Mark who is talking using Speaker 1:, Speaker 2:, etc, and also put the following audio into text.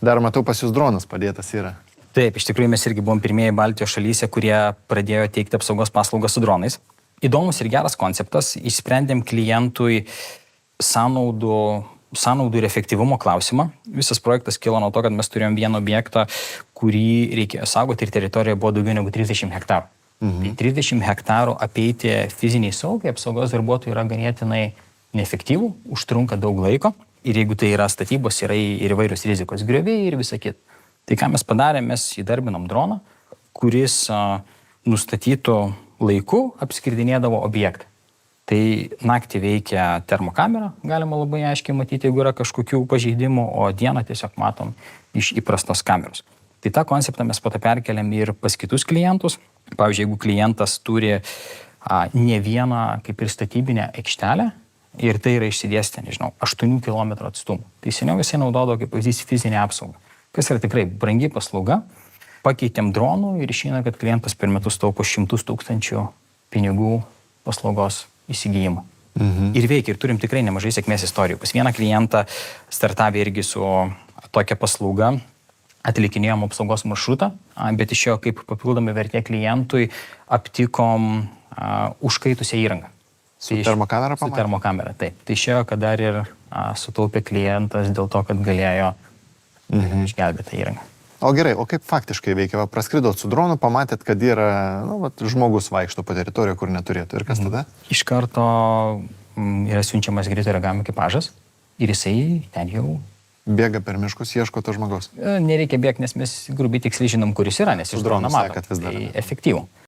Speaker 1: Dar matau, pas jūs dronas padėtas yra.
Speaker 2: Taip, iš tikrųjų mes irgi buvom pirmieji Baltijos šalyse, kurie pradėjo teikti apsaugos paslaugas su dronais. Įdomus ir geras konceptas. Išsprendėm klientui sąnaudų ir efektyvumo klausimą. Visas projektas kilo nuo to, kad mes turėjom vieną objektą, kurį reikėjo saugoti ir teritorija buvo daugiau negu 30 hektarų. Tai 30 hektarų apeiti fiziniai saugiai apsaugos darbuotojų yra ganėtinai neefektyvų, užtrunka daug laiko ir jeigu tai yra statybos, yra ir įvairios rizikos, grioviai ir visa kita. Tai ką mes padarėme, mes įdarbinom droną, kuris nustatytų laiku apskridinėdavo objektą. Tai naktį veikia termokamera, galima labai aiškiai matyti, jeigu yra kažkokių pažeidimų, o dieną tiesiog matom iš įprastos kameros. Tai tą konceptą mes po to perkeliam ir pas kitus klientus. Pavyzdžiui, jeigu klientas turi ne vieną kaip ir statybinę aikštelę ir tai yra išsidėstę, 8 km atstumų. Tai seniau jisai naudodavo kaip pavyzdys fizinę apsaugą, kas yra tikrai brangi paslauga. Pakeitėm dronų ir išeina, kad klientas per metus taupo 100 000 pinigų paslaugos įsigijimą. Ir veikia, ir turim tikrai nemažai sėkmės istorijų. Pas vieną klientą startavę irgi su tokia paslauga, atlikinėjom apsaugos maršrutą, bet išėjo kaip papildomi vertė klientui, aptikom užkaitusią įrangą.
Speaker 1: Su termokamera pamatė?
Speaker 2: Su termokamera, taip. Tai išėjo, kad dar ir sutaupė klientas dėl to, kad galėjo išgelbėti įrangą.
Speaker 1: O gerai, o kaip faktiškai veikia? Praskridot su dronu, pamatėt, kad yra žmogus vaikšto po teritoriją, kur neturėtų. Ir kas tada?
Speaker 2: Iš karto yra siunčiamas greito reagavimo ekipažas ir jisai ten jau
Speaker 1: bėga per miškus, ieško to žmogaus.
Speaker 2: Nereikia bėgti, nes mes grubiai tiksliai žinom, kur jis yra, nes iš drono matom. Tai efektyvu.